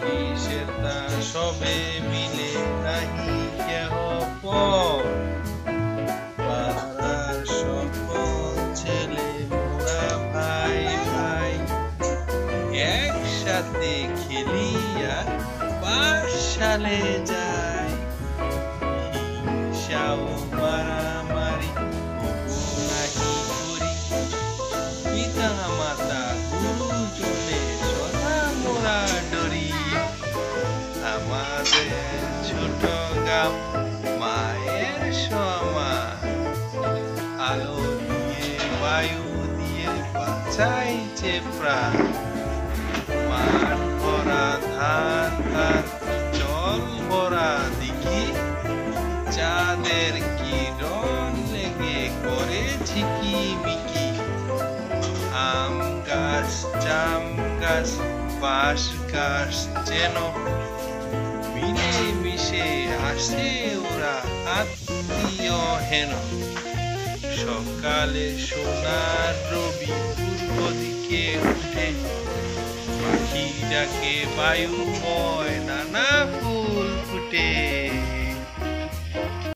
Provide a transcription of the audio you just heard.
কিসের তা সবে মিলে নাহি কেহ পর পাড়ার সকল ছেলে মোরা ভাই ভাই একসাথে খেলিয়া পাঠশালে যায় হিংসাও মারামারি নাহি করি পিতা মাতা গুরুজনে সদা মোরা ডরি আমাদের ছোট গাম মায়ের সমান আলো দিয়ে বায়ু দিয়ে বাঁচাইছে প্রাণ মাঠ ভরা ধান আর জল ভরা দিঘি চাঁদের কিরণ লেগে করে ঝিকিমিকি আম গাছ জাম গাছ বাঁশ গাছ যেন মিলে মিশে আসে ওরা আত্মীয় হেন সকালে সোনার রবি পূর্ব দিকে উঠে পাখি ডাকে বায়ুময় নানা ফুল ফুটে